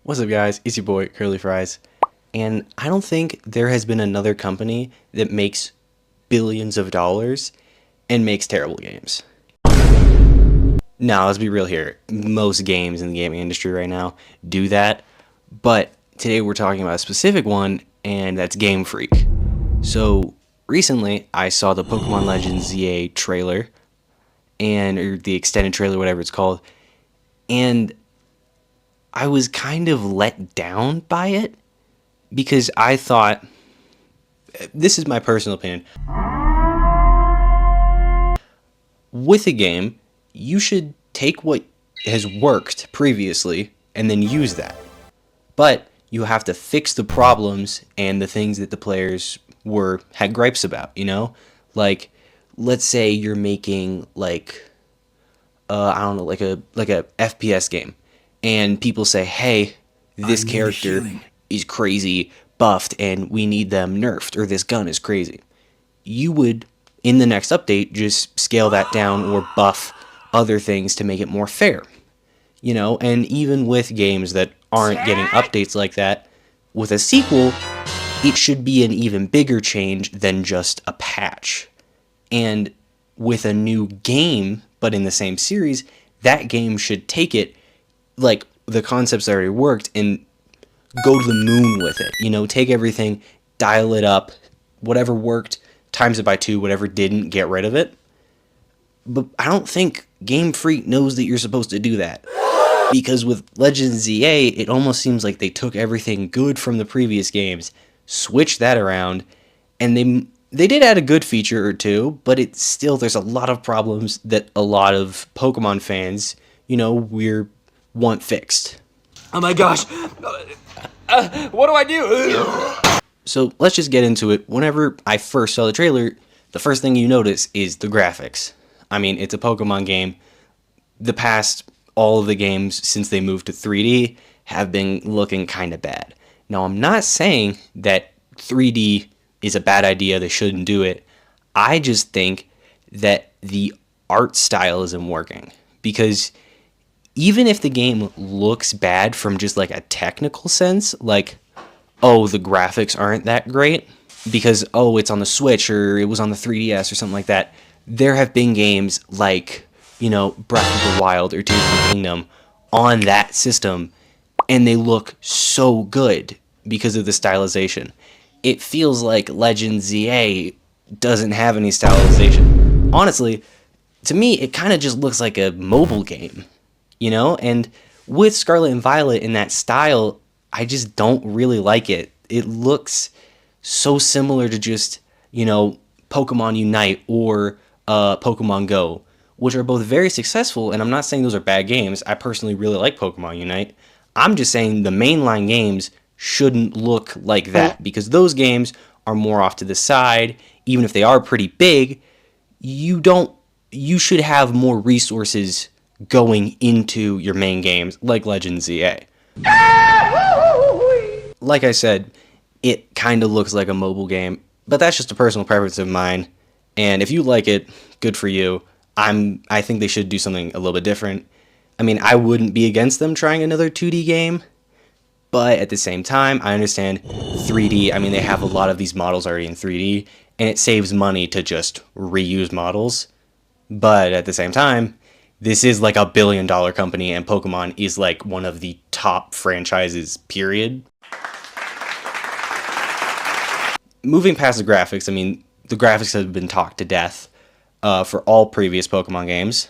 What's up, guys? It's your boy, Curly Fries. And I don't think there has been another company that makes billions of dollars and makes terrible games. Now, let's be real here. Most games in the gaming industry right now do that. But today we're talking about a specific one, and that's Game Freak. So, recently, I saw the Pokemon Legends ZA trailer, or the extended trailer, whatever it's called, and I was kind of let down by it because I thought, this is my personal opinion, with a game, you should take what has worked previously and then use that. But you have to fix the problems and the things that the players had gripes about, you know? Like, let's say you're making like a FPS game, and people say, hey, this character is crazy buffed and we need them nerfed, or this gun is crazy. You would, in the next update, just scale that down or buff other things to make it more fair. You know, and even with games that aren't getting updates like that, with a sequel, it should be an even bigger change than just a patch. And with a new game, but in the same series, that game should take it, like, the concepts that already worked, and go to the moon with it. You know, take everything, dial it up, whatever worked, times it by 2, whatever didn't, get rid of it. But I don't think Game Freak knows that you're supposed to do that. Because with Legends ZA, it almost seems like they took everything good from the previous games, switched that around, and they did add a good feature or two, but it's still, there's a lot of problems that a lot of Pokemon fans, you know, want fixed. Oh my gosh! What do I do? So let's just get into it. Whenever I first saw the trailer, the first thing you notice is the graphics. I mean, it's a Pokemon game. All of the games since they moved to 3D have been looking kind of bad. Now, I'm not saying that 3D is a bad idea, they shouldn't do it. I just think that the art style isn't working. Because even if the game looks bad from just like a technical sense, like, oh, the graphics aren't that great because, oh, it's on the Switch or it was on the 3DS or something like that, there have been games like, you know, Breath of the Wild or Tears of the Kingdom on that system, and they look so good because of the stylization. It feels like Legends ZA doesn't have any stylization. Honestly, to me, it kind of just looks like a mobile game, you know? And with Scarlet and Violet in that style, I just don't really like it. It looks so similar to just, you know, Pokemon Unite or Pokemon Go, which are both very successful, and I'm not saying those are bad games. I personally really like Pokemon Unite. I'm just saying the mainline games shouldn't look like that, because those games are more off to the side. Even if they are pretty big, you should have more resources going into your main games, like Legends ZA. Like I said, it kind of looks like a mobile game, but that's just a personal preference of mine, and if you like it, good for you. I think they should do something a little bit different. I mean, I wouldn't be against them trying another 2D game, but at the same time, I understand 3D. I mean, they have a lot of these models already in 3D, and it saves money to just reuse models. But at the same time, this is like $1 billion company, and Pokemon is like one of the top franchises, period. Moving past the graphics, I mean, the graphics have been talked to death for all previous Pokemon games.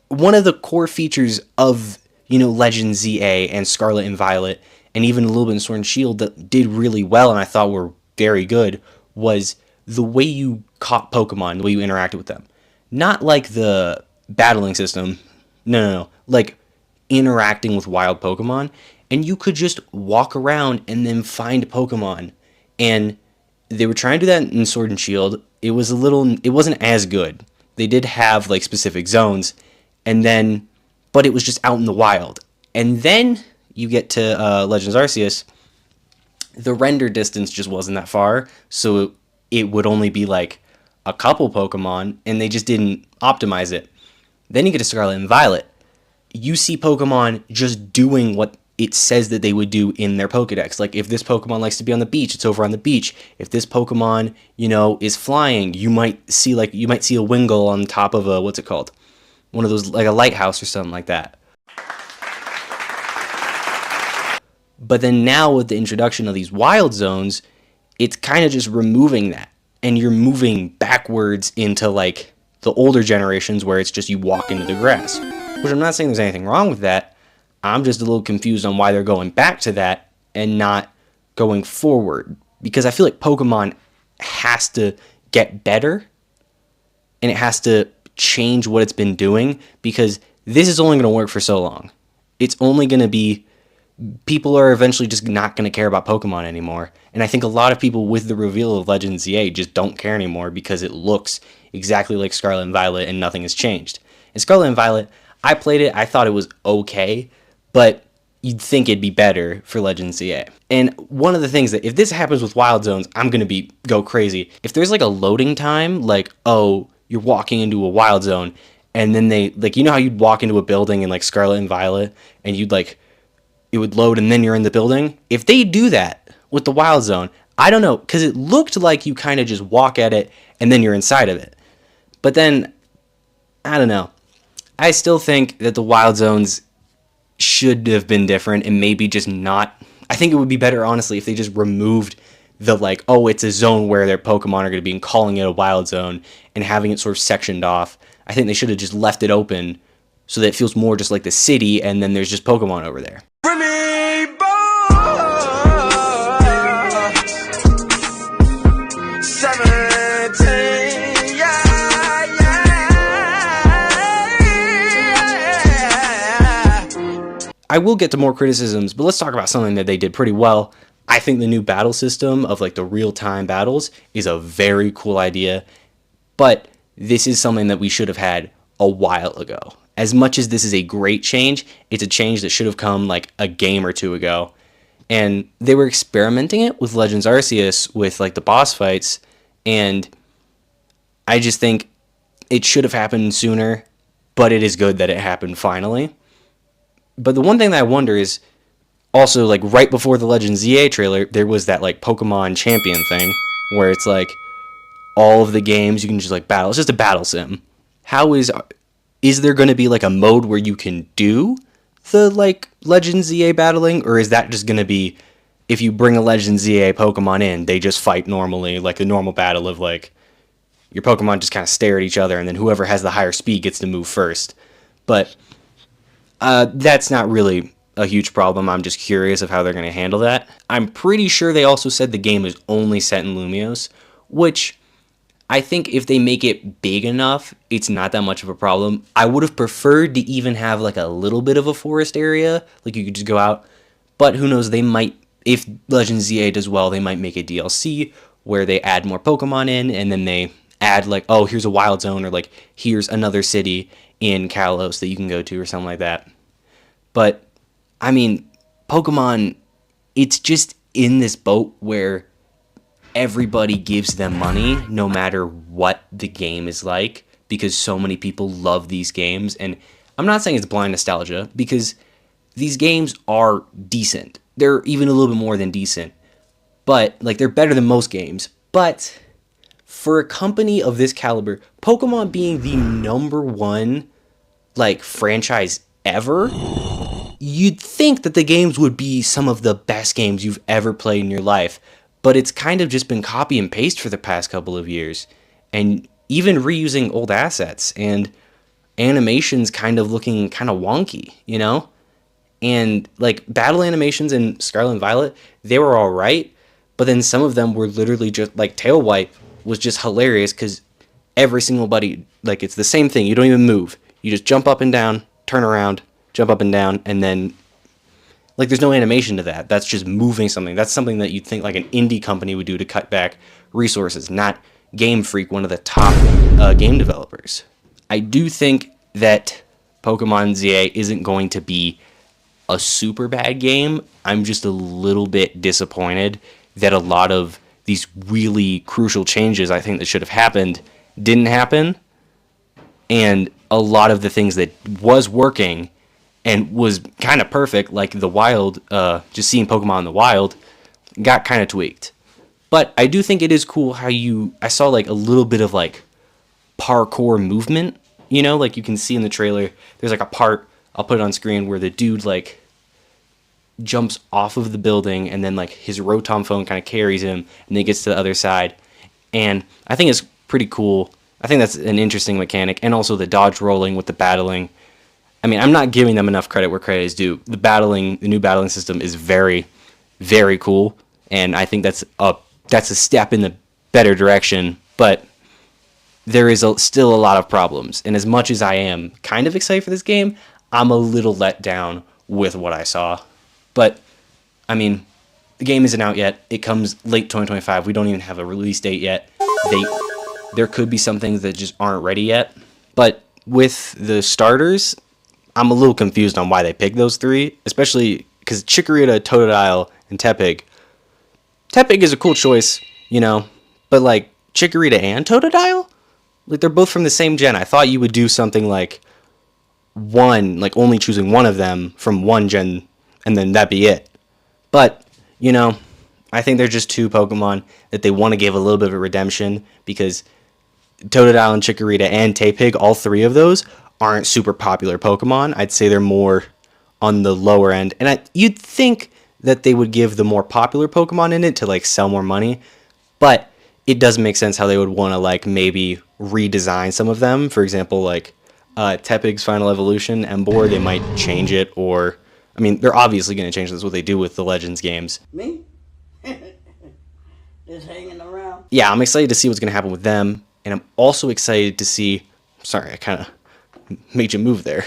One of the core features of, you know, Legends ZA and Scarlet and Violet, and even a little bit in Sword and Shield that did really well and I thought were very good, was the way you caught Pokemon, the way you interacted with them. Not like the battling system, no, like interacting with wild Pokemon, and you could just walk around and then find Pokemon. And they were trying to do that in Sword and Shield. It wasn't as good. They did have like specific zones, but it was just out in the wild. And then you get to Legends Arceus, the render distance just wasn't that far, so it would only be like a couple Pokemon, and they just didn't optimize it. Then you get to Scarlet and Violet. you see Pokemon just doing what it says that they would do in their Pokedex. Like if this Pokemon likes to be on the beach, it's over on the beach. If this Pokemon, is flying, you might see a Wingull on top of a, what's it called? One of those, like a lighthouse or something like that. But then now with the introduction of these wild zones, it's kind of just removing that. And you're moving backwards into like the older generations where it's just you walk into the grass. Which I'm not saying there's anything wrong with that. I'm just a little confused on why they're going back to that and not going forward. Because I feel like Pokemon has to get better and it has to change what it's been doing, because this is only going to work for so long. It's only going to be, people are eventually just not going to care about Pokemon anymore. And I think a lot of people with the reveal of Legends ZA just don't care anymore because it looks exactly like Scarlet and Violet and nothing has changed. And Scarlet and Violet, I played it, I thought it was okay, but you'd think it'd be better for Legends ZA. And one of the things that, if this happens with Wild Zones, I'm going to go crazy. If there's like a loading time, like, oh, you're walking into a Wild Zone, and then they, like, you know how you'd walk into a building in like Scarlet and Violet, and you'd like, it would load and then you're in the building? If they do that with the Wild Zone, I don't know, because it looked like you kind of just walk at it and then you're inside of it. But then, I don't know. I still think that the Wild Zones should have been different and maybe just not. I think it would be better, honestly, if they just removed the like, oh, it's a zone where their Pokemon are going to be and calling it a Wild Zone and having it sort of sectioned off. I think they should have just left it open so that it feels more just like the city and then there's just Pokemon over there. I will get to more criticisms, but let's talk about something that they did pretty well. I think the new battle system of like the real-time battles is a very cool idea, but this is something that we should have had a while ago. As much as this is a great change, it's a change that should have come like a game or two ago. And they were experimenting it with Legends Arceus with like the boss fights, and I just think it should have happened sooner, but it is good that it happened finally. But the one thing that I wonder is also, like, right before the Legends ZA trailer, there was that like Pokemon Champion thing where it's like all of the games you can just like battle. It's just a battle sim. How is there going to be like a mode where you can do the like Legends ZA battling, or is that just going to be if you bring a Legends ZA Pokemon in, they just fight normally, like the normal battle of like your Pokemon just kind of stare at each other and then whoever has the higher speed gets to move first. But that's not really a huge problem. I'm just curious of how they're going to handle that. I'm pretty sure they also said the game is only set in Lumiose, which I think if they make it big enough, it's not that much of a problem. I would have preferred to even have like a little bit of a forest area, like you could just go out. But who knows, they might, if Legends ZA does well, they might make a DLC where they add more Pokemon in, and then they add like, oh, here's a wild zone, or like, here's another city in Kalos that you can go to, or something like that. But, I mean, Pokemon, it's just in this boat where everybody gives them money no matter what the game is like, because so many people love these games. And I'm not saying it's blind nostalgia, because these games are decent. They're even a little bit more than decent. But, like, they're better than most games. But for a company of this caliber, Pokemon being the number one, like, franchise ever, you'd think that the games would be some of the best games you've ever played in your life. But it's kind of just been copy and paste for the past couple of years. And even reusing old assets and animations kind of looking kind of wonky, you know? And like battle animations in Scarlet and Violet, they were all right. But then some of them were literally just like Tail Wipe was just hilarious because every single buddy, like it's the same thing. You don't even move. You just jump up and down, turn around, jump up and down, and then like there's no animation to that. That's just moving something. That's something that you'd think like an indie company would do to cut back resources, not Game Freak, one of the top game developers. I do think that Pokemon ZA isn't going to be a super bad game. I'm just a little bit disappointed that a lot of these really crucial changes I think that should have happened didn't happen. And a lot of the things that was working and was kind of perfect. Like the wild, just seeing Pokemon in the wild got kind of tweaked. But I do think it is cool how I saw like a little bit of like parkour movement, like you can see in the trailer. There's like a part, I'll put it on screen, where the dude like jumps off of the building and then like his Rotom phone kind of carries him and then he gets to the other side. And I think it's pretty cool. I think that's an interesting mechanic. And also the dodge rolling with the battling. I mean, I'm not giving them enough credit where credit is due. The new battling system is very, very cool. And I think that's a step in the better direction. But there is still a lot of problems. And as much as I am kind of excited for this game, I'm a little let down with what I saw. But, I mean, the game isn't out yet. It comes late 2025. We don't even have a release date yet. There could be some things that just aren't ready yet. But with the starters, I'm a little confused on why they picked those three, especially because Chikorita, Totodile, and Tepig. Tepig is a cool choice, but like Chikorita and Totodile? Like they're both from the same gen. I thought you would do something like only choosing one of them from one gen and then that'd be it. But, I think they're just two Pokemon that they want to give a little bit of a redemption because Totodile and Chikorita and Tepig, all three of those, aren't super popular Pokemon. I'd say they're more on the lower end. And you'd think that they would give the more popular Pokemon in it to like sell more money. But it does make sense how they would want to like maybe redesign some of them. For example, like Tepig's Final Evolution, Emboar, they might change it, or I mean, they're obviously going to change. That's what they do with the Legends games. Me? Just hanging around. Yeah, I'm excited to see what's going to happen with them, and I'm also excited to see. Sorry, I kind of made you move there.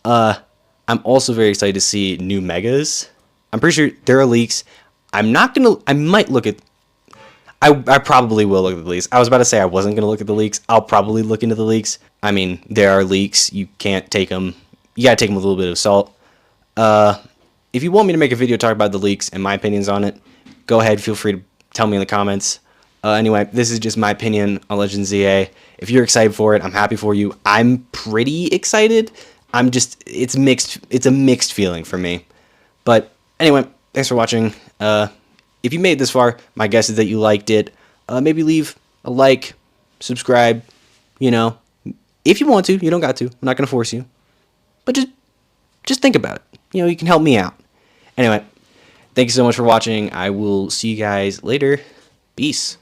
I'm also very excited to see new megas. I'm pretty sure there are leaks. I might look at. I probably will look at the leaks. I was about to say I wasn't going to look at the leaks. I'll probably look into the leaks. I mean, there are leaks. You can't take them. You got to take them with a little bit of salt. If you want me to make a video talk about the leaks and my opinions on it, go ahead. Feel free to tell me in the comments. Anyway, this is just my opinion on Legends ZA. If you're excited for it, I'm happy for you. I'm pretty excited. It's mixed. It's a mixed feeling for me. But anyway, thanks for watching. If you made it this far, my guess is that you liked it. Maybe leave a like, subscribe, if you want to. You don't got to. I'm not going to force you. But just think about it. You can help me out. Anyway, thank you so much for watching. I will see you guys later. Peace.